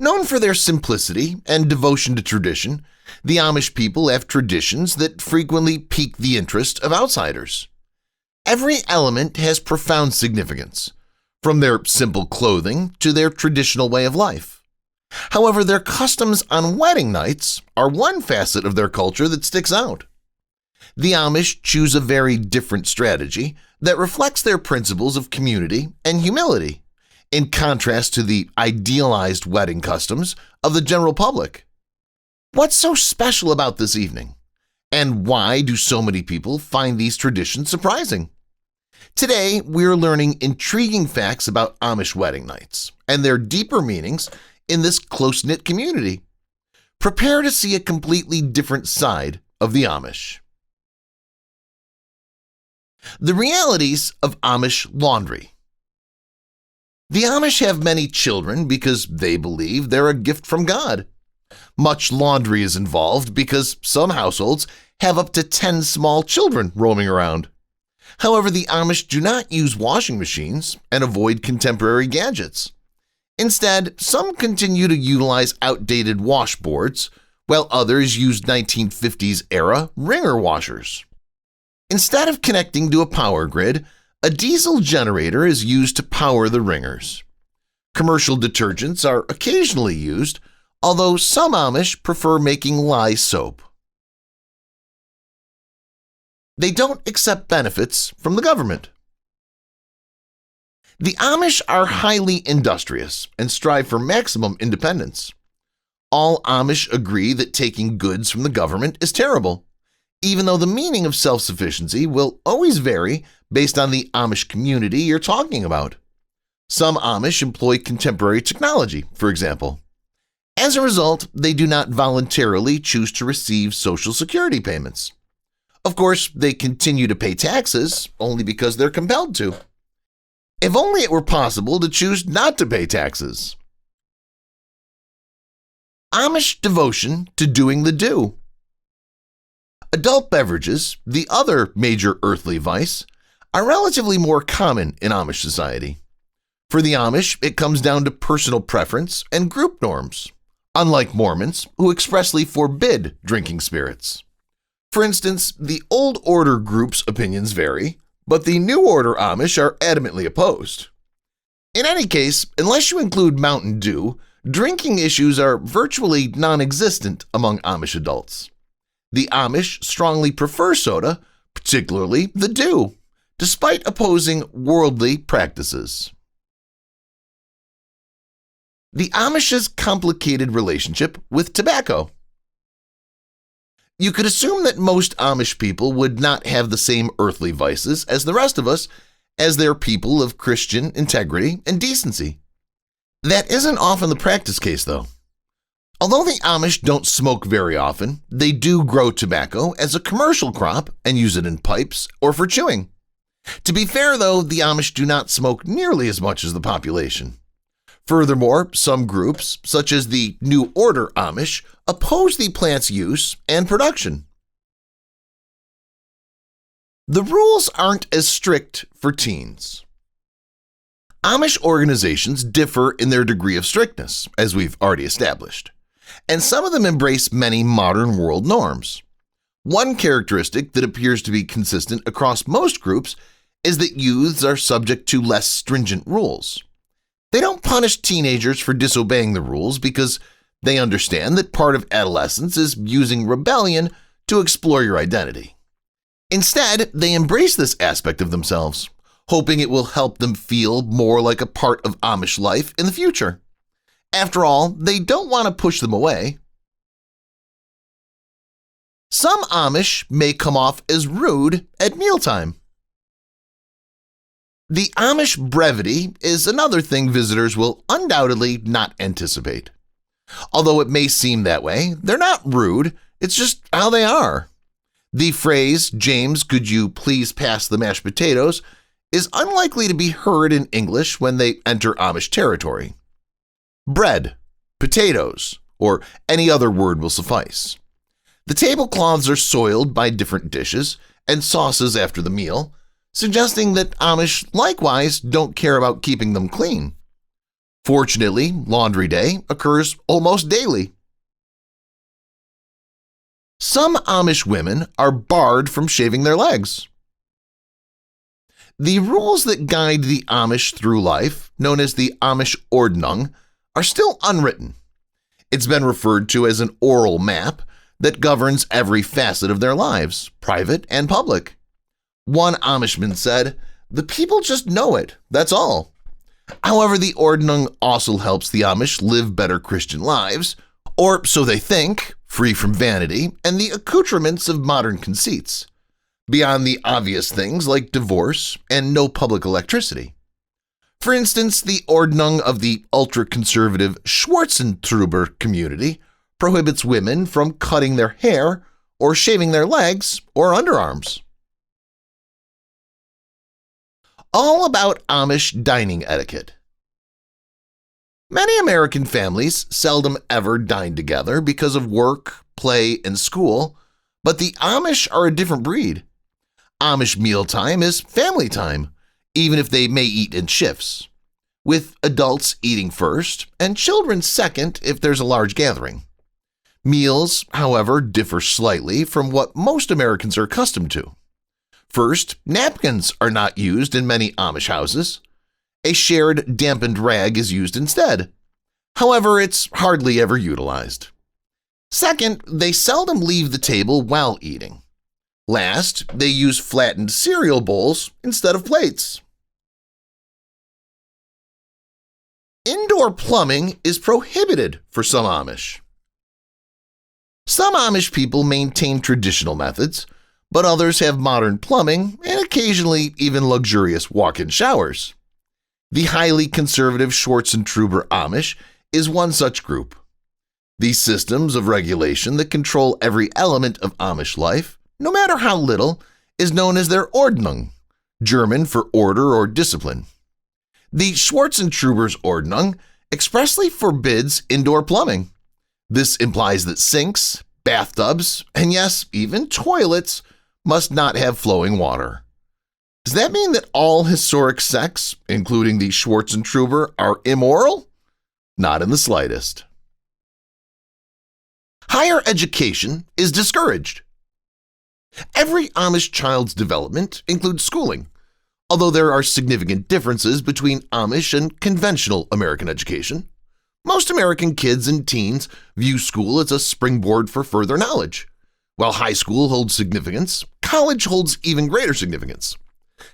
Known for their simplicity and devotion to tradition, the Amish people have traditions that frequently pique the interest of outsiders. Every element has profound significance, from their simple clothing to their traditional way of life. However, their customs on wedding nights are one facet of their culture that sticks out. The Amish choose a very different strategy that reflects their principles of community and humility, in contrast to the idealized wedding customs of the general public. What's so special about this evening? And why do so many people find these traditions surprising? Today, we're learning intriguing facts about Amish wedding nights and their deeper meanings in this close-knit community. Prepare to see a completely different side of the Amish. The realities of Amish laundry. The Amish have many children because they believe they're a gift from God. Much laundry is involved because some households have up to 10 small children roaming around. However, the Amish do not use washing machines and avoid contemporary gadgets. Instead, some continue to utilize outdated washboards, while others use 1950s-era wringer washers. Instead of connecting to a power grid, a diesel generator is used to power the wringers. Commercial detergents are occasionally used, although some Amish prefer making lye soap. They don't accept benefits from the government. The Amish are highly industrious and strive for maximum independence. All Amish agree that taking goods from the government is terrible, even though the meaning of self-sufficiency will always vary based on the Amish community you're talking about. Some Amish employ contemporary technology, for example. As a result, they do not voluntarily choose to receive Social Security payments. Of course, they continue to pay taxes only because they're compelled to. If only it were possible to choose not to pay taxes. Amish devotion to doing the do. Adult beverages, the other major earthly vice, are relatively more common in Amish society. For the Amish, it comes down to personal preference and group norms, unlike Mormons, who expressly forbid drinking spirits. For instance, the Old Order group's opinions vary, but the New Order Amish are adamantly opposed. In any case, unless you include Mountain Dew, drinking issues are virtually non-existent among Amish adults. The Amish strongly prefer soda, particularly the Dew, despite opposing worldly practices. The Amish's complicated relationship with tobacco. You could assume that most Amish people would not have the same earthly vices as the rest of us, as they're people of Christian integrity and decency. That isn't often the practice case, though. Although the Amish don't smoke very often, they do grow tobacco as a commercial crop and use it in pipes or for chewing. To be fair, though, the Amish do not smoke nearly as much as the population. Furthermore, some groups, such as the New Order Amish, oppose the plant's use and production. The rules aren't as strict for teens. Amish organizations differ in their degree of strictness, as we've already established, and some of them embrace many modern world norms. One characteristic that appears to be consistent across most groups is that youths are subject to less stringent rules. They don't punish teenagers for disobeying the rules because they understand that part of adolescence is using rebellion to explore your identity. Instead, they embrace this aspect of themselves, hoping it will help them feel more like a part of Amish life in the future. After all, they don't want to push them away. Some Amish may come off as rude at mealtime. The Amish brevity is another thing visitors will undoubtedly not anticipate. Although it may seem that way, they're not rude, it's just how they are. The phrase, "James, could you please pass the mashed potatoes?" is unlikely to be heard in English when they enter Amish territory. Bread, potatoes, or any other word will suffice. The tablecloths are soiled by different dishes and sauces after the meal, suggesting that Amish likewise don't care about keeping them clean. Fortunately, laundry day occurs almost daily. Some Amish women are barred from shaving their legs. The rules that guide the Amish through life, known as the Amish Ordnung, are still unwritten. It's been referred to as an oral map that governs every facet of their lives, private and public. One Amishman said, "The people just know it, that's all." However, the Ordnung also helps the Amish live better Christian lives, or so they think, free from vanity and the accoutrements of modern conceits, beyond the obvious things like divorce and no public electricity. For instance, the Ordnung of the ultra-conservative Schwarzentruber community prohibits women from cutting their hair or shaving their legs or underarms. All about Amish dining etiquette. Many American families seldom ever dine together because of work, play, and school, but the Amish are a different breed. Amish mealtime is family time, even if they may eat in shifts, with adults eating first and children second if there's a large gathering. Meals, however, differ slightly from what most Americans are accustomed to. First, napkins are not used in many Amish houses. A shared dampened rag is used instead. However, it's hardly ever utilized. Second, they seldom leave the table while eating. Last, they use flattened cereal bowls instead of plates. Indoor plumbing is prohibited for some Amish. Some Amish people maintain traditional methods, but others have modern plumbing and occasionally even luxurious walk-in showers. The highly conservative Schwarzentruber Amish is one such group. These systems of regulation that control every element of Amish life, no matter how little, is known as their Ordnung, German for order or discipline. The Schwarzentruber's Ordnung expressly forbids indoor plumbing. This implies that sinks, bathtubs, and yes, even toilets must not have flowing water. Does that mean that all historic sects, including the Schwarzentruber, are immoral? Not in the slightest. Higher education is discouraged. Every Amish child's development includes schooling, although there are significant differences between Amish and conventional American education. Most American kids and teens view school as a springboard for further knowledge. While high school holds significance, college holds even greater significance.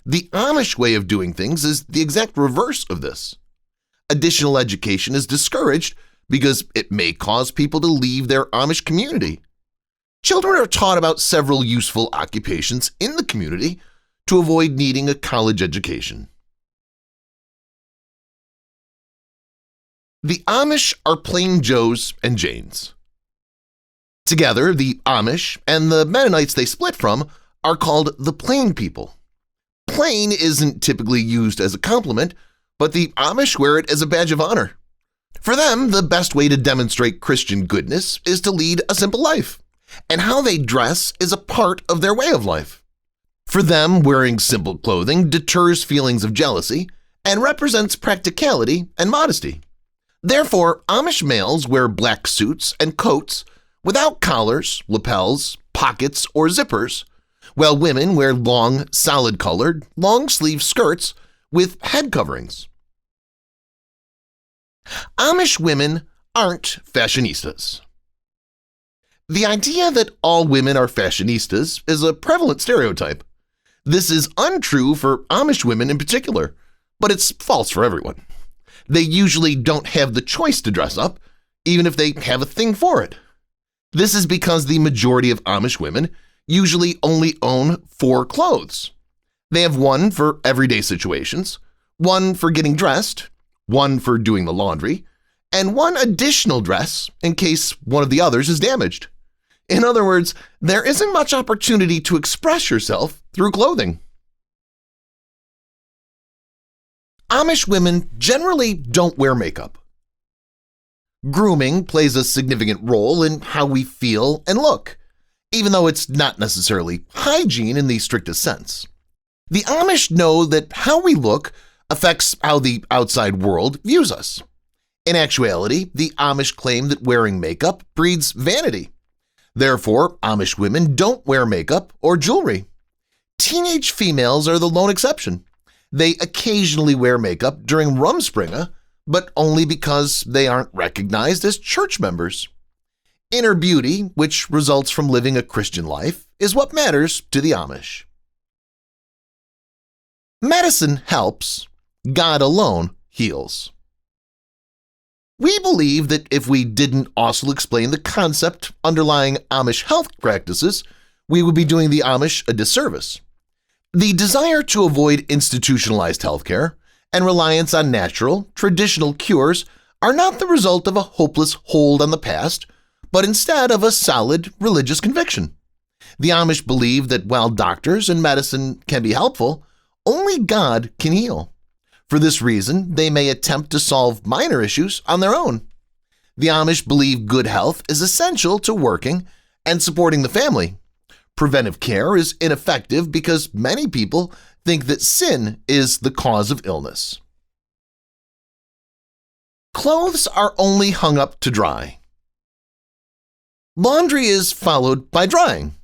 The Amish way of doing things is the exact reverse of this. Additional education is discouraged because it may cause people to leave their Amish community. Children are taught about several useful occupations in the community to avoid needing a college education. The Amish are plain Joes and Janes. Together, the Amish and the Mennonites they split from are called the plain people. Plain isn't typically used as a compliment, but the Amish wear it as a badge of honor. For them, the best way to demonstrate Christian goodness is to lead a simple life, and how they dress is a part of their way of life. For them, wearing simple clothing deters feelings of jealousy and represents practicality and modesty. Therefore, Amish males wear black suits and coats without collars, lapels, pockets, or zippers, while women wear long, solid-colored, long-sleeve skirts with head coverings. Amish women aren't fashionistas. The idea that all women are fashionistas is a prevalent stereotype. This is untrue for Amish women in particular, but it's false for everyone. They usually don't have the choice to dress up, even if they have a thing for it. This is because the majority of Amish women usually only own 4 clothes. They have one for everyday situations, one for getting dressed, one for doing the laundry, and one additional dress in case one of the others is damaged. In other words, there isn't much opportunity to express yourself through clothing. Amish women generally don't wear makeup. Grooming plays a significant role in how we feel and look, even though it's not necessarily hygiene in the strictest sense. The Amish know that how we look affects how the outside world views us. In actuality, the Amish claim that wearing makeup breeds vanity. Therefore, Amish women don't wear makeup or jewelry. Teenage females are the lone exception. They occasionally wear makeup during Rumspringa, but only because they aren't recognized as church members. Inner beauty, which results from living a Christian life, is what matters to the Amish. Medicine helps, God alone heals. We believe that if we didn't also explain the concept underlying Amish health practices, we would be doing the Amish a disservice. The desire to avoid institutionalized healthcare and reliance on natural, traditional cures are not the result of a hopeless hold on the past, but instead of a solid religious conviction. The Amish believe that while doctors and medicine can be helpful, only God can heal. For this reason, they may attempt to solve minor issues on their own. The Amish believe good health is essential to working and supporting the family. Preventive care is ineffective because many people think that sin is the cause of illness. Clothes are only hung up to dry. Laundry is followed by drying.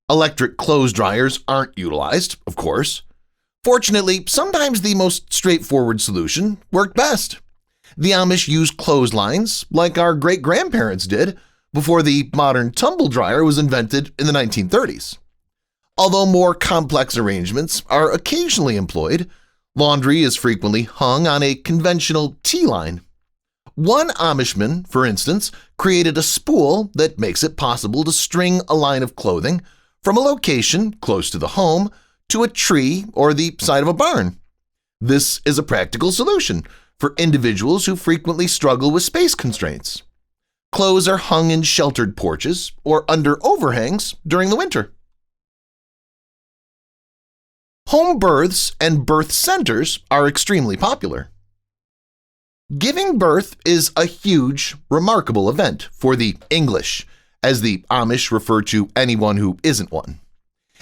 Electric clothes dryers aren't utilized, of course. Fortunately, sometimes the most straightforward solution worked best. The Amish use clotheslines like our great-grandparents did before the modern tumble dryer was invented in the 1930s. Although more complex arrangements are occasionally employed, laundry is frequently hung on a conventional T-line. One Amishman, for instance, created a spool that makes it possible to string a line of clothing from a location close to the home to a tree or the side of a barn. This is a practical solution for individuals who frequently struggle with space constraints. Clothes are hung in sheltered porches or under overhangs during the winter. Home births and birth centers are extremely popular. Giving birth is a huge, remarkable event for the English, as the Amish refer to anyone who isn't one.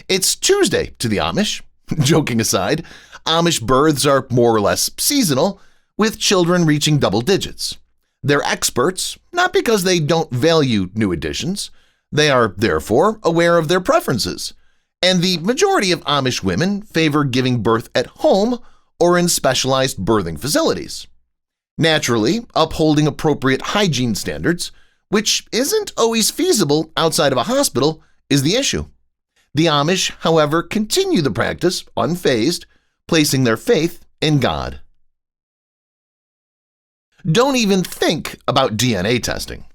It's Tuesday to the Amish. Joking aside, Amish births are more or less seasonal, with children reaching double digits. They're experts, not because they don't value new additions. They are, therefore, aware of their preferences, and the majority of Amish women favor giving birth at home or in specialized birthing facilities. Naturally, upholding appropriate hygiene standards, which isn't always feasible outside of a hospital, is the issue. The Amish, however, continue the practice unfazed, placing their faith in God. Don't even think about DNA testing.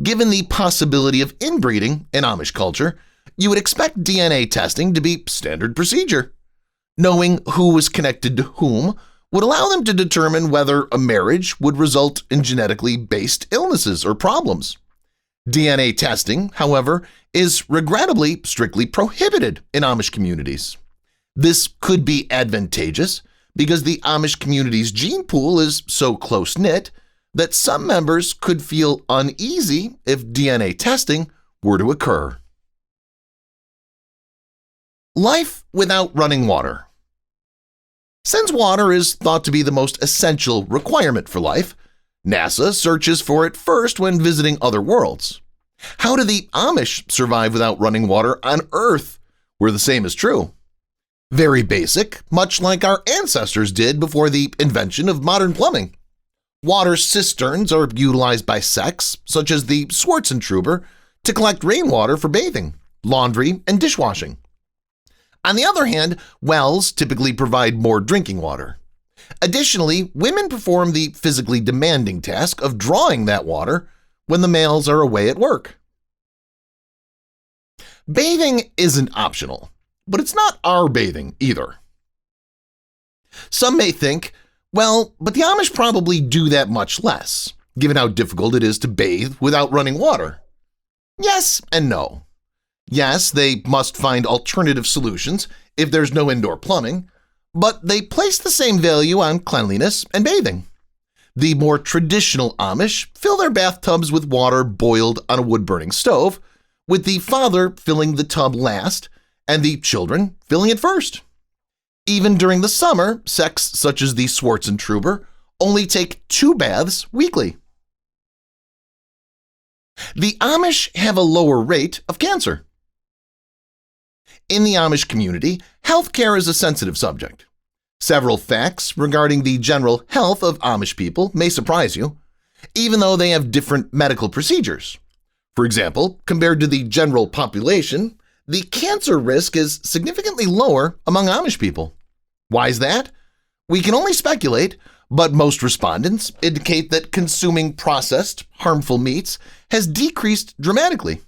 Given the possibility of inbreeding in Amish culture, you would expect DNA testing to be standard procedure. Knowing who was connected to whom would allow them to determine whether a marriage would result in genetically based illnesses or problems. DNA testing, however, is regrettably strictly prohibited in Amish communities. This could be advantageous because the Amish community's gene pool is so close-knit that some members could feel uneasy if DNA testing were to occur. Life without running water. Since water is thought to be the most essential requirement for life, NASA searches for it first when visiting other worlds. How do the Amish survive without running water on Earth, where the same is true? Very basic, much like our ancestors did before the invention of modern plumbing. Water cisterns are utilized by sects, such as the Swartzentruber, to collect rainwater for bathing, laundry, and dishwashing. On the other hand, wells typically provide more drinking water. Additionally, women perform the physically demanding task of drawing that water when the males are away at work. Bathing isn't optional, but it's not our bathing either. Some may think, well, but the Amish probably do that much less, given how difficult it is to bathe without running water. Yes and no. Yes, they must find alternative solutions if there's no indoor plumbing, but they place the same value on cleanliness and bathing. The more traditional Amish fill their bathtubs with water boiled on a wood-burning stove, with the father filling the tub last and the children filling it first. Even during the summer, sects such as the Swartzentruber only take 2 baths weekly. The Amish have a lower rate of cancer. In the Amish community, healthcare is a sensitive subject. Several facts regarding the general health of Amish people may surprise you, even though they have different medical procedures. For example, compared to the general population, the cancer risk is significantly lower among Amish people. Why is that? We can only speculate, but most respondents indicate that consuming processed, harmful meats has decreased dramatically.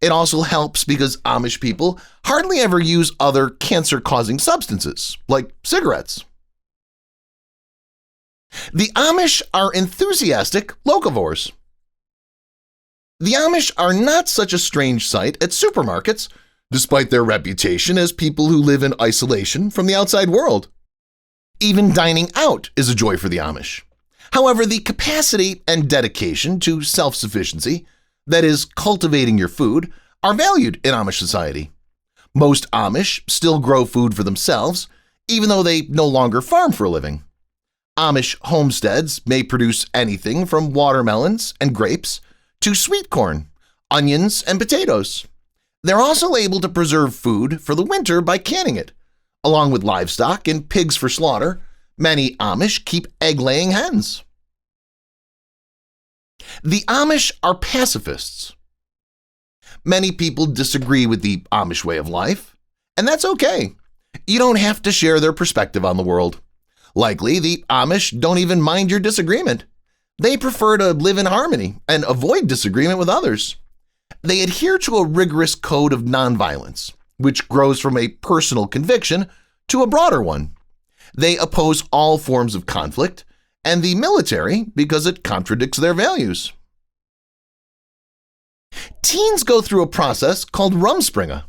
It also helps because Amish people hardly ever use other cancer-causing substances, like cigarettes. The Amish are enthusiastic locavores. The Amish are not such a strange sight at supermarkets, despite their reputation as people who live in isolation from the outside world. Even dining out is a joy for the Amish. However, the capacity and dedication to self-sufficiency, that is, cultivating your food, are valued in Amish society. Most Amish still grow food for themselves, even though they no longer farm for a living. Amish homesteads may produce anything from watermelons and grapes to sweet corn, onions, and potatoes. They're also able to preserve food for the winter by canning it. Along with livestock and pigs for slaughter, many Amish keep egg-laying hens. The Amish are pacifists. Many people disagree with the Amish way of life, and that's okay. You don't have to share their perspective on the world. Likely, the Amish don't even mind your disagreement. They prefer to live in harmony and avoid disagreement with others. They adhere to a rigorous code of nonviolence, which grows from a personal conviction to a broader one. They oppose all forms of conflict and the military because it contradicts their values. Teens go through a process called rumspringa.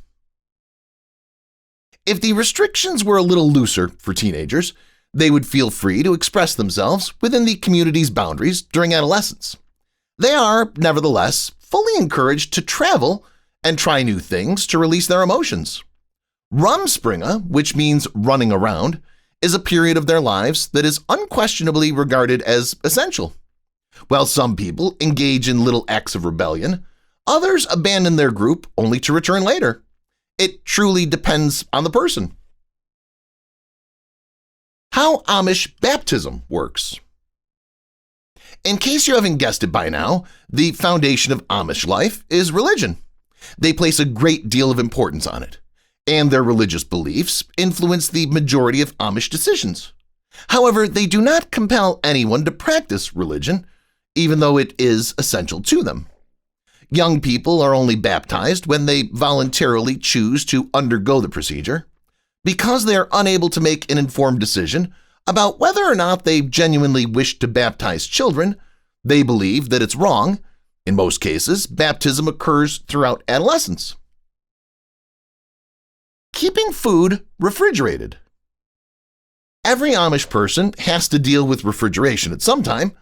If the restrictions were a little looser for teenagers, they would feel free to express themselves within the community's boundaries during adolescence. They are, nevertheless, fully encouraged to travel and try new things to release their emotions. Rumspringa, which means running around, is a period of their lives that is unquestionably regarded as essential. While some people engage in little acts of rebellion, others abandon their group only to return later. It truly depends on the person. How Amish baptism works. In case you haven't guessed it by now, the foundation of Amish life is religion. They place a great deal of importance on it, and their religious beliefs influence the majority of Amish decisions. However, they do not compel anyone to practice religion, even though it is essential to them. Young people are only baptized when they voluntarily choose to undergo the procedure. Because they are unable to make an informed decision about whether or not they genuinely wish to baptize children, they believe that it's wrong. In most cases, baptism occurs throughout adolescence. Keeping food refrigerated. Every Amish person has to deal with refrigeration at some time,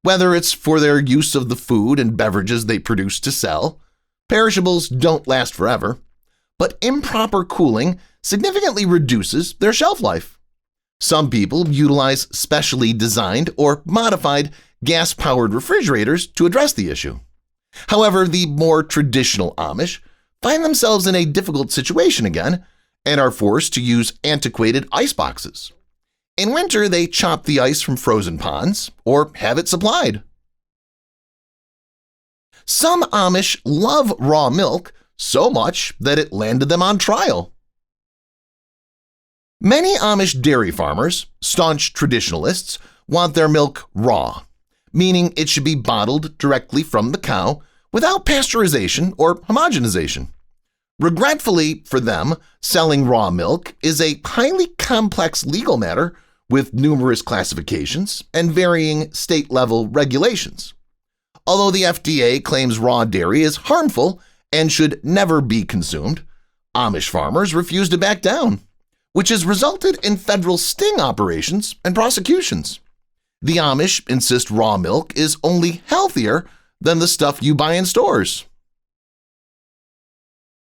whether it's for their use of the food and beverages they produce to sell. Perishables don't last forever, but improper cooling significantly reduces their shelf life. Some people utilize specially designed or modified gas-powered refrigerators to address the issue. However, the more traditional Amish find themselves in a difficult situation again and are forced to use antiquated ice boxes. In winter, they chop the ice from frozen ponds or have it supplied. Some Amish love raw milk so much that it landed them on trial. Many Amish dairy farmers, staunch traditionalists, want their milk raw, meaning it should be bottled directly from the cow without pasteurization or homogenization. Regretfully for them, selling raw milk is a highly complex legal matter with numerous classifications and varying state-level regulations. Although the FDA claims raw dairy is harmful and should never be consumed, Amish farmers refuse to back down, which has resulted in federal sting operations and prosecutions. The Amish insist raw milk is only healthier than the stuff you buy in stores.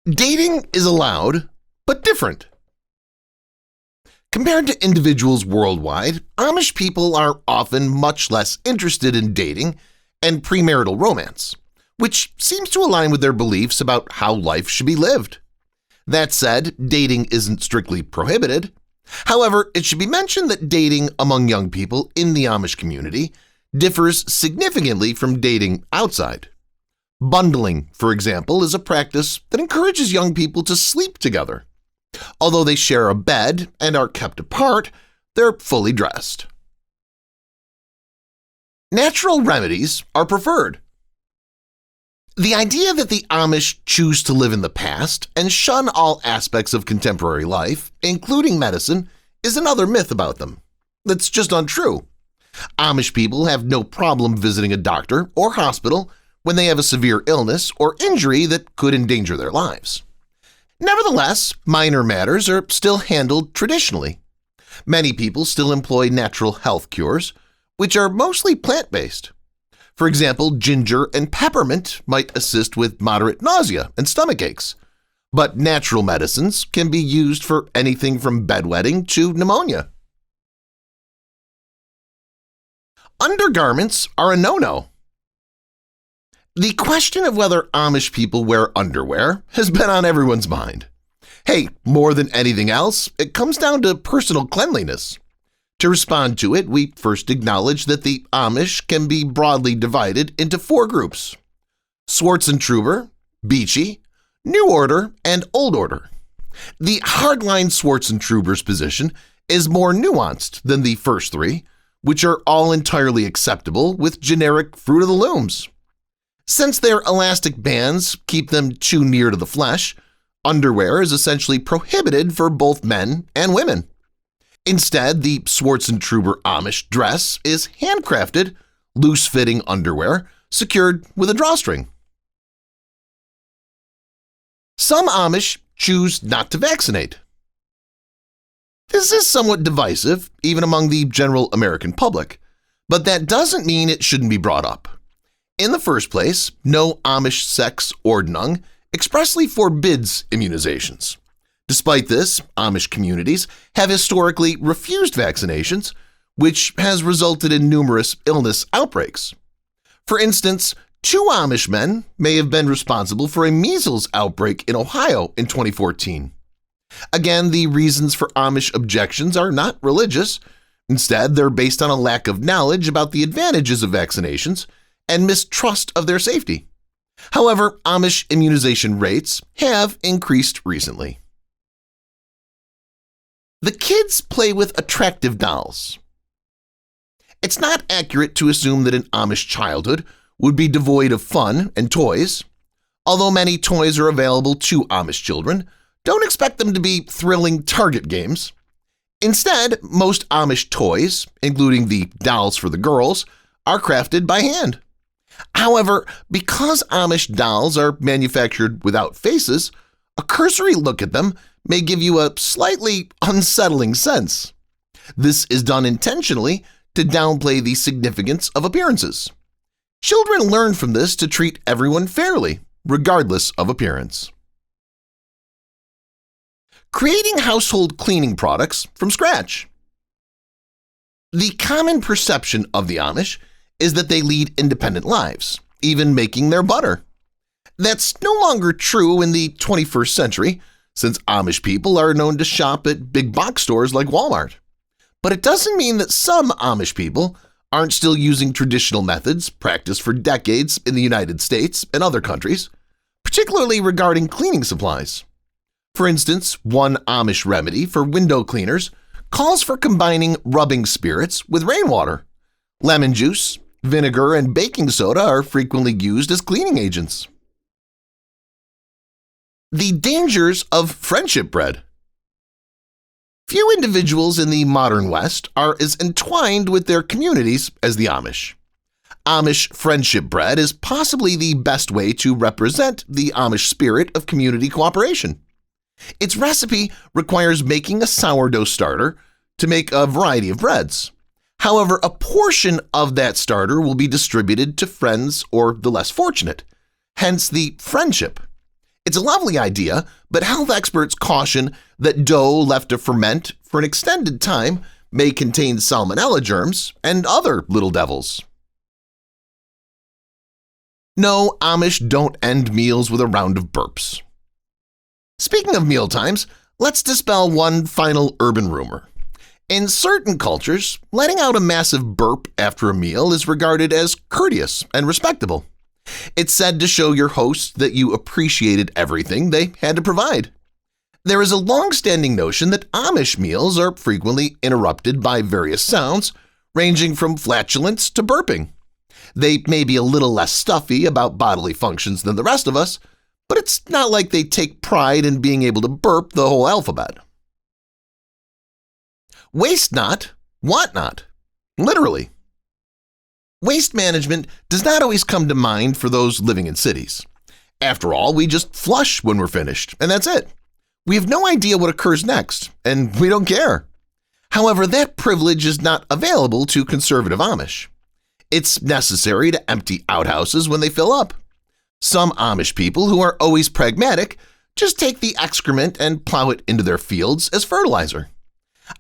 Dating is allowed, but different. Compared to individuals worldwide, Amish people are often much less interested in dating and premarital romance, which seems to align with their beliefs about how life should be lived. That said, dating isn't strictly prohibited. However, it should be mentioned that dating among young people in the Amish community differs significantly from dating outside. Bundling, for example, is a practice that encourages young people to sleep together. Although they share a bed and are kept apart, they're fully dressed. Natural remedies are preferred. The idea that the Amish choose to live in the past and shun all aspects of contemporary life, including medicine, is another myth about them. That's just untrue. Amish people have no problem visiting a doctor or hospital when they have a severe illness or injury that could endanger their lives. Nevertheless, minor matters are still handled traditionally. Many people still employ natural health cures, which are mostly plant-based. For example, ginger and peppermint might assist with moderate nausea and stomach aches, but natural medicines can be used for anything from bedwetting to pneumonia. Undergarments are a no-no. The question of whether Amish people wear underwear has been on everyone's mind. Hey, more than anything else, it comes down to personal cleanliness. To respond to it, we first acknowledge that the Amish can be broadly divided into 4 groups: Swartzentruber, Beachy, New Order, and Old Order. The hardline Swartzentruber's position is more nuanced than the first 3, which are all entirely acceptable with generic Fruit of the Looms. Since their elastic bands keep them too near to the flesh, underwear is essentially prohibited for both men and women. Instead, the Swartzentruber Amish dress is handcrafted, loose-fitting underwear secured with a drawstring. Some Amish choose not to vaccinate. This is somewhat divisive, even among the general American public, but that doesn't mean it shouldn't be brought up. In the first place, no Amish sex ordnung expressly forbids immunizations. Despite this, Amish communities have historically refused vaccinations, which has resulted in numerous illness outbreaks. For instance, 2 Amish men may have been responsible for a measles outbreak in Ohio in 2014. Again, the reasons for Amish objections are not religious. Instead, they're based on a lack of knowledge about the advantages of vaccinations and mistrust of their safety. However, Amish immunization rates have increased recently. The kids play with attractive dolls. It's not accurate to assume that an Amish childhood would be devoid of fun and toys. Although many toys are available to Amish children, don't expect them to be thrilling target games. Instead, most Amish toys, including the dolls for the girls, are crafted by hand. However, because Amish dolls are manufactured without faces, a cursory look at them may give you a slightly unsettling sense. This is done intentionally to downplay the significance of appearances. Children learn from this to treat everyone fairly, regardless of appearance. Creating household cleaning products from scratch. The common perception of the Amish is that they lead independent lives, even making their butter. That's no longer true in the 21st century, since Amish people are known to shop at big box stores like Walmart. But it doesn't mean that some Amish people aren't still using traditional methods practiced for decades in the United States and other countries, particularly regarding cleaning supplies. For instance, one Amish remedy for window cleaners calls for combining rubbing spirits with rainwater. Lemon juice, vinegar, and baking soda are frequently used as cleaning agents. The dangers of friendship bread. Few individuals in the modern West are as entwined with their communities as the Amish. Amish friendship bread is possibly the best way to represent the Amish spirit of community cooperation. Its recipe requires making a sourdough starter to make a variety of breads. However, a portion of that starter will be distributed to friends or the less fortunate, hence the friendship. It's a lovely idea, but health experts caution that dough left to ferment for an extended time may contain salmonella germs and other little devils. No, Amish don't end meals with a round of burps. Speaking of mealtimes, let's dispel one final urban rumor. In certain cultures, letting out a massive burp after a meal is regarded as courteous and respectable. It's said to show your host that you appreciated everything they had to provide. There is a long-standing notion that Amish meals are frequently interrupted by various sounds, ranging from flatulence to burping. They may be a little less stuffy about bodily functions than the rest of us, but it's not like they take pride in being able to burp the whole alphabet. Waste not, want not. Literally. Waste management does not always come to mind for those living in cities. After all, we just flush when we're finished, and that's it. We have no idea what occurs next, and we don't care. However, that privilege is not available to conservative Amish. It's necessary to empty outhouses when they fill up. Some Amish people who are always pragmatic just take the excrement and plow it into their fields as fertilizer.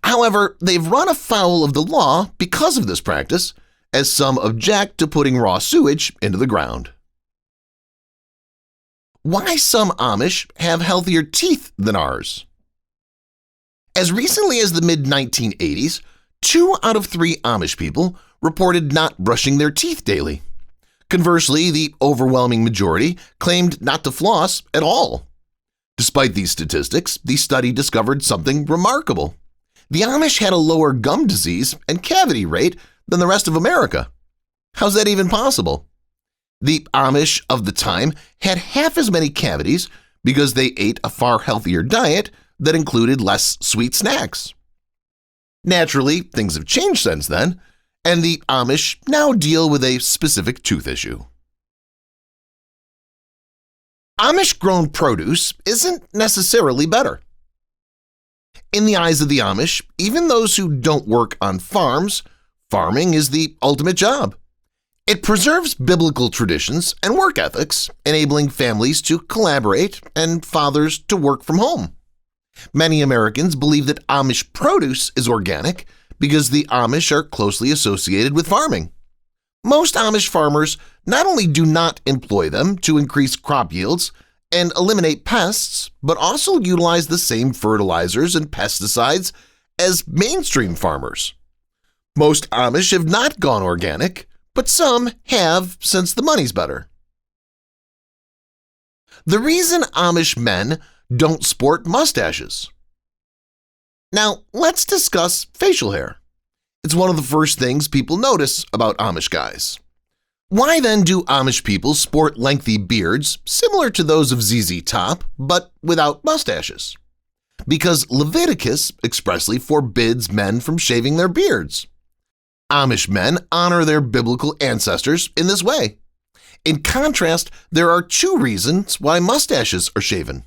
However, they've run afoul of the law because of this practice, as some object to putting raw sewage into the ground. Why some Amish have healthier teeth than ours? As recently as the mid-1980s, 2 out of 3 Amish people reported not brushing their teeth daily. Conversely, the overwhelming majority claimed not to floss at all. Despite these statistics, the study discovered something remarkable. The Amish had a lower gum disease and cavity rate than the rest of America. How's that even possible? The Amish of the time had half as many cavities because they ate a far healthier diet that included less sweet snacks. Naturally, things have changed since then, and the Amish now deal with a specific tooth issue. Amish-grown produce isn't necessarily better. In the eyes of the Amish, even those who don't work on farms, farming is the ultimate job. It preserves biblical traditions and work ethics, enabling families to collaborate and fathers to work from home. Many Americans believe that Amish produce is organic because the Amish are closely associated with farming. Most Amish farmers not only do not employ them to increase crop yields and eliminate pests, but also utilize the same fertilizers and pesticides as mainstream farmers. Most Amish have not gone organic, but some have since the money's better. The reason Amish men don't sport mustaches. Now, let's discuss facial hair. It's one of the first things people notice about Amish guys. Why then do Amish people sport lengthy beards similar to those of ZZ Top, but without mustaches? Because Leviticus expressly forbids men from shaving their beards. Amish men honor their biblical ancestors in this way. In contrast, there are 2 reasons why mustaches are shaven.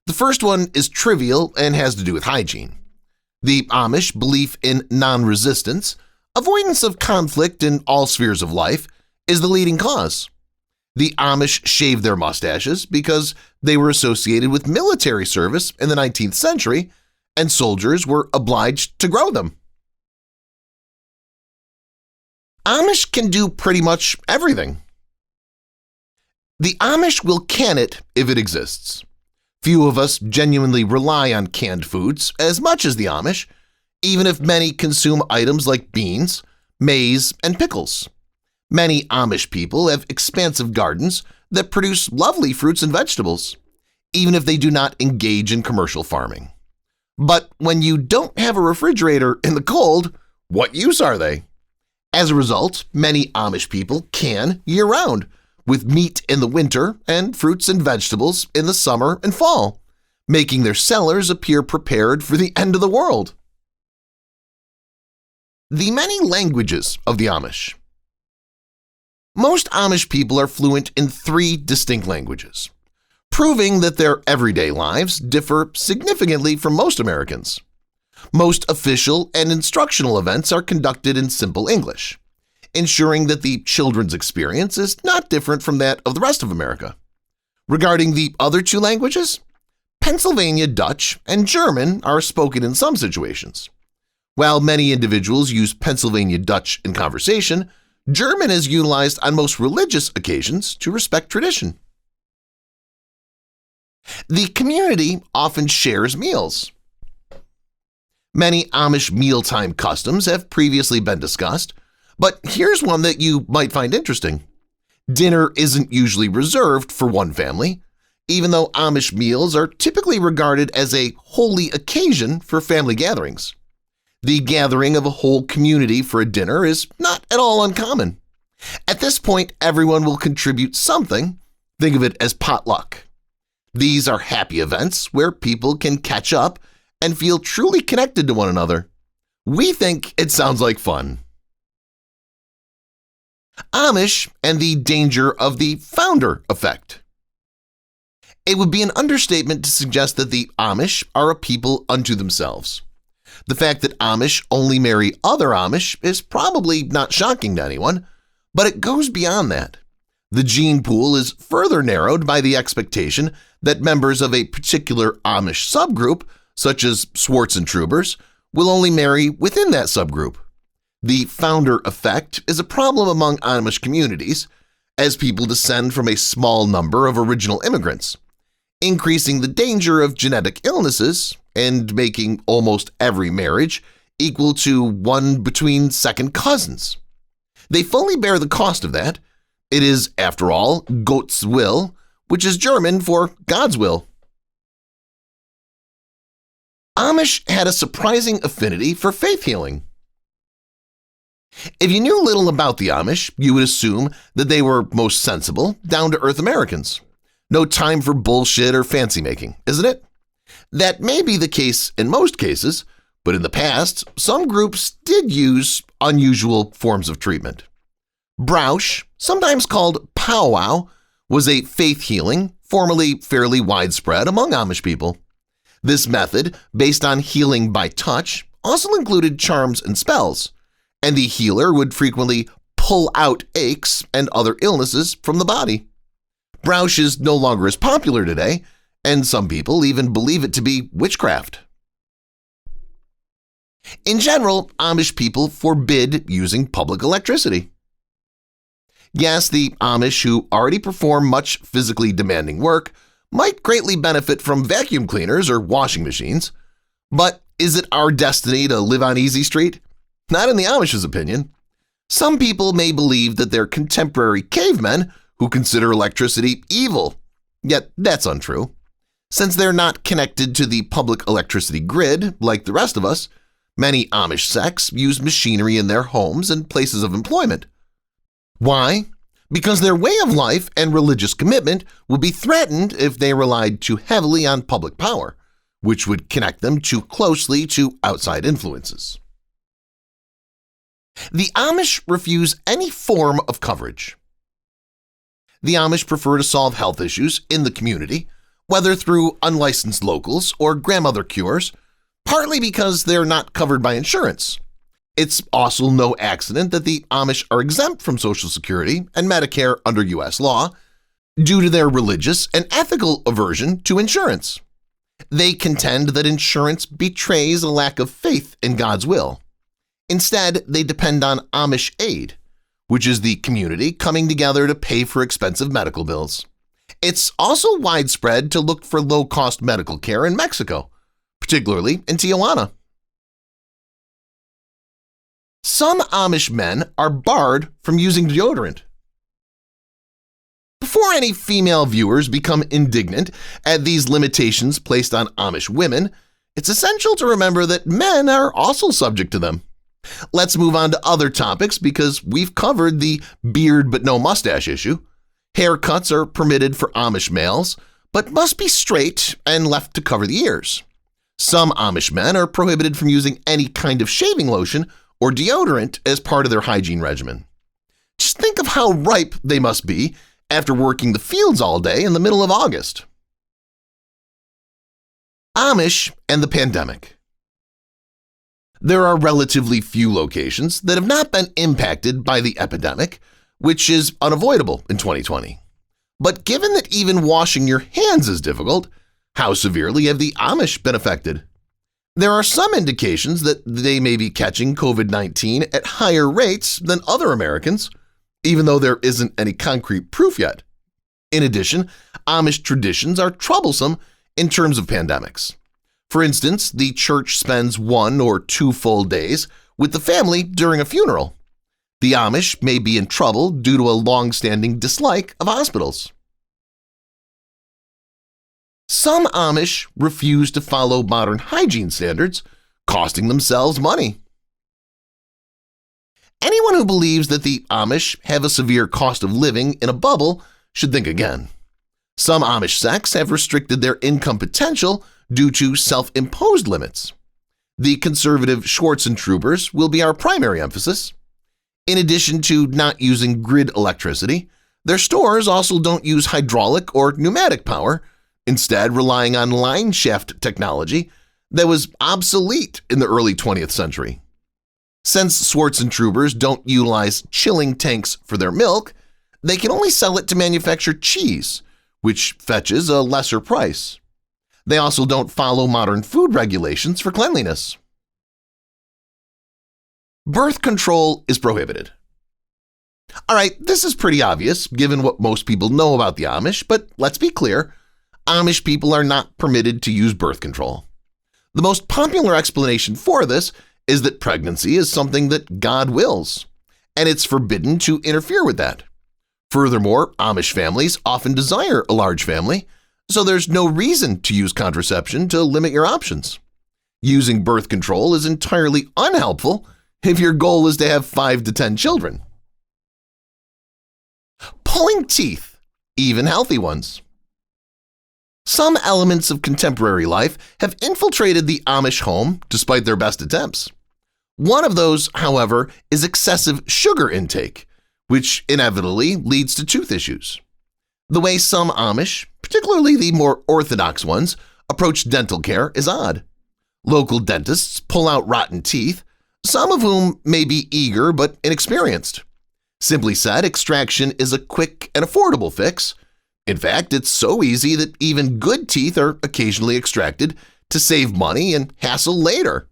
The first one is trivial and has to do with hygiene. The Amish belief in non-resistance, avoidance of conflict in all spheres of life, is the leading cause. The Amish shaved their mustaches because they were associated with military service in the 19th century, and soldiers were obliged to grow them. Amish can do pretty much everything. The Amish will can it if it exists. Few of us genuinely rely on canned foods as much as the Amish, even if many consume items like beans, maize, and pickles. Many Amish people have expansive gardens that produce lovely fruits and vegetables, even if they do not engage in commercial farming. But when you don't have a refrigerator in the cold, what use are they? As a result, many Amish people can year-round, with meat in the winter and fruits and vegetables in the summer and fall, making their cellars appear prepared for the end of the world. The many languages of the Amish. Most Amish people are fluent in 3 distinct languages, proving that their everyday lives differ significantly from most Americans. Most official and instructional events are conducted in simple English, ensuring that the children's experience is not different from that of the rest of America. Regarding the other two languages, Pennsylvania Dutch and German are spoken in some situations. While many individuals use Pennsylvania Dutch in conversation, German is utilized on most religious occasions to respect tradition. The community often shares meals. Many Amish mealtime customs have previously been discussed, but here's one that you might find interesting. Dinner isn't usually reserved for one family, even though Amish meals are typically regarded as a holy occasion for family gatherings. The gathering of a whole community for a dinner is not at all uncommon. At this point, everyone will contribute something. Think of it as potluck. These are happy events where people can catch up and feel truly connected to one another. We think it sounds like fun. Amish and the danger of the founder effect. It would be an understatement to suggest that the Amish are a people unto themselves. The fact that Amish only marry other Amish is probably not shocking to anyone, but it goes beyond that. The gene pool is further narrowed by the expectation that members of a particular Amish subgroup, such as Swartzentrubers, will only marry within that subgroup. The founder effect is a problem among Amish communities, as people descend from a small number of original immigrants, increasing the danger of genetic illnesses and making almost every marriage equal to one between second cousins. They fully bear the cost of that. It is, after all, Gottes will, which is German for God's will. Amish had a surprising affinity for faith healing. If you knew little about the Amish, you would assume that they were most sensible, down-to-earth Americans. No time for bullshit or fancy-making, isn't it? That may be the case in most cases, but in the past, some groups did use unusual forms of treatment. Brausch, sometimes called powwow, was a faith healing formerly fairly widespread among Amish people. This method, based on healing by touch, also included charms and spells, and the healer would frequently pull out aches and other illnesses from the body. Brausch is no longer as popular today, and some people even believe it to be witchcraft. In general, Amish people forbid using public electricity. Yes, the Amish who already perform much physically demanding work might greatly benefit from vacuum cleaners or washing machines, but is it our destiny to live on easy street? Not in the Amish's opinion. Some people may believe that they're contemporary cavemen who consider electricity evil, yet that's untrue. Since they're not connected to the public electricity grid like the rest of us, many Amish sects use machinery in their homes and places of employment. Why? Because their way of life and religious commitment would be threatened if they relied too heavily on public power, which would connect them too closely to outside influences. The Amish refuse any form of coverage. The Amish prefer to solve health issues in the community, whether through unlicensed locals or grandmother cures, partly because they're not covered by insurance. It's also no accident that the Amish are exempt from Social Security and Medicare under U.S. law due to their religious and ethical aversion to insurance. They contend that insurance betrays a lack of faith in God's will. Instead, they depend on Amish aid, which is the community coming together to pay for expensive medical bills. It's also widespread to look for low-cost medical care in Mexico, particularly in Tijuana. Some Amish men are barred from using deodorant. Before any female viewers become indignant at these limitations placed on Amish women, it's essential to remember that men are also subject to them. Let's move on to other topics because we've covered the beard but no mustache issue. Haircuts are permitted for Amish males, but must be straight and left to cover the ears. Some Amish men are prohibited from using any kind of shaving lotion or deodorant as part of their hygiene regimen. Just think of how ripe they must be after working the fields all day in the middle of August. Amish and the pandemic. There are relatively few locations that have not been impacted by the epidemic, which is unavoidable in 2020. But given that even washing your hands is difficult, how severely have the Amish been affected? There are some indications that they may be catching COVID-19 at higher rates than other Americans, even though there isn't any concrete proof yet. In addition, Amish traditions are troublesome in terms of pandemics. For instance, the church spends 1 or 2 full days with the family during a funeral. The Amish may be in trouble due to a long-standing dislike of hospitals. Some Amish refuse to follow modern hygiene standards, costing themselves money. Anyone who believes that the Amish have a severe cost of living in a bubble should think again. Some Amish sects have restricted their income potential due to self-imposed limits. The conservative Schwarzentroopers will be our primary emphasis. In addition to not using grid electricity, their stores also don't use hydraulic or pneumatic power, instead relying on line shaft technology that was obsolete in the early 20th century. Since Schwarzentroopers don't utilize chilling tanks for their milk, they can only sell it to manufacture cheese, which fetches a lesser price. They also don't follow modern food regulations for cleanliness. Birth control is prohibited. All right, this is pretty obvious given what most people know about the Amish, but let's be clear, Amish people are not permitted to use birth control. The most popular explanation for this is that pregnancy is something that God wills, and it's forbidden to interfere with that. Furthermore, Amish families often desire a large family, so there's no reason to use contraception to limit your options. Using birth control is entirely unhelpful if your goal is to have 5 to 10 children. Pulling teeth, even healthy ones. Some elements of contemporary life have infiltrated the Amish home despite their best attempts. One of those, however, is excessive sugar intake, which inevitably leads to tooth issues. The way some Amish, particularly the more orthodox ones, approach dental care is odd. Local dentists pull out rotten teeth, some of whom may be eager but inexperienced. Simply said, extraction is a quick and affordable fix. In fact, it's so easy that even good teeth are occasionally extracted to save money and hassle later.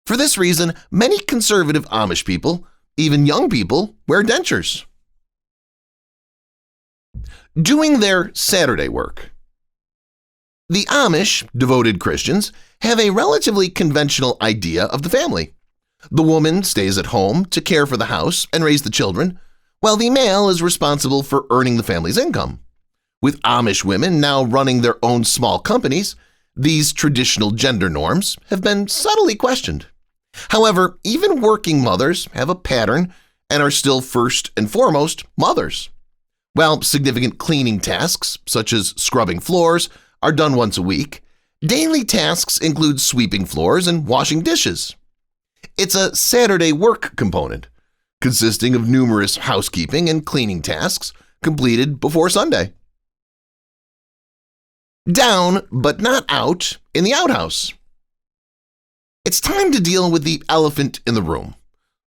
For this reason, many conservative Amish people, even young people, wear dentures. Doing their Saturday work. The Amish, devoted Christians, have a relatively conventional idea of the family. The woman stays at home to care for the house and raise the children, while the male is responsible for earning the family's income. With Amish women now running their own small companies, these traditional gender norms have been subtly questioned. However, even working mothers have a pattern and are still first and foremost mothers. While significant cleaning tasks, such as scrubbing floors, are done once a week, daily tasks include sweeping floors and washing dishes. It's a Saturday work component, consisting of numerous housekeeping and cleaning tasks completed before Sunday. Down, but not out, in the outhouse. It's time to deal with the elephant in the room,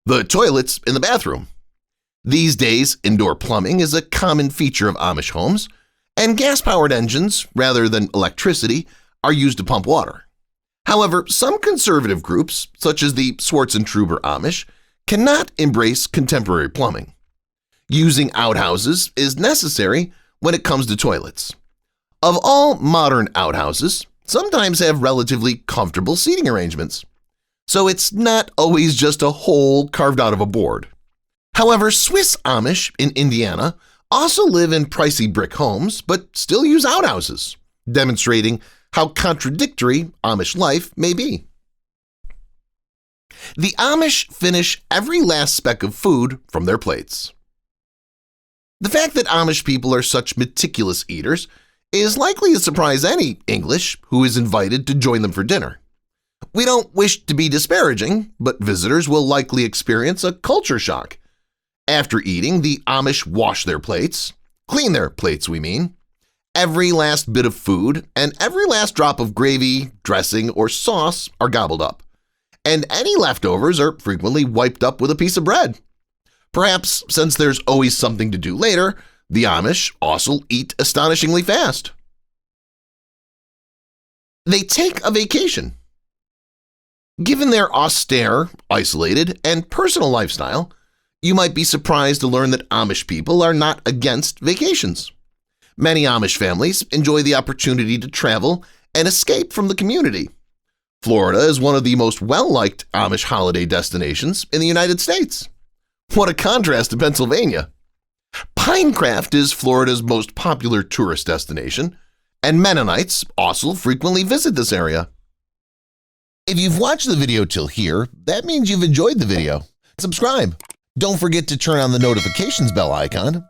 the toilets in the bathroom. These days, indoor plumbing is a common feature of Amish homes, and gas-powered engines, rather than electricity, are used to pump water. However, some conservative groups, such as the Schwarzentroopers Amish, cannot embrace contemporary plumbing. Using outhouses is necessary when it comes to toilets. Of all modern outhouses, sometimes have relatively comfortable seating arrangements, so it's not always just a hole carved out of a board. However, Swiss Amish in Indiana also live in pricey brick homes but still use outhouses, demonstrating how contradictory Amish life may be. The Amish finish every last speck of food from their plates. The fact that Amish people are such meticulous eaters is likely to surprise any English who is invited to join them for dinner. We don't wish to be disparaging, but visitors will likely experience a culture shock. After eating, the Amish wash their plates, clean their plates we mean. Every last bit of food and every last drop of gravy, dressing, or sauce are gobbled up, and any leftovers are frequently wiped up with a piece of bread. Perhaps since there's always something to do later, The Amish also eat astonishingly fast. They take a vacation. Given their austere, isolated, and personal lifestyle, you might be surprised to learn that Amish people are not against vacations. Many Amish families enjoy the opportunity to travel and escape from the community. Florida is one of the most well-liked Amish holiday destinations in the United States. What a contrast to Pennsylvania! Pinecraft is Florida's most popular tourist destination, and Mennonites also frequently visit this area. If you've watched the video till here, that means you've enjoyed the video. Subscribe. Don't forget to turn on the notifications bell icon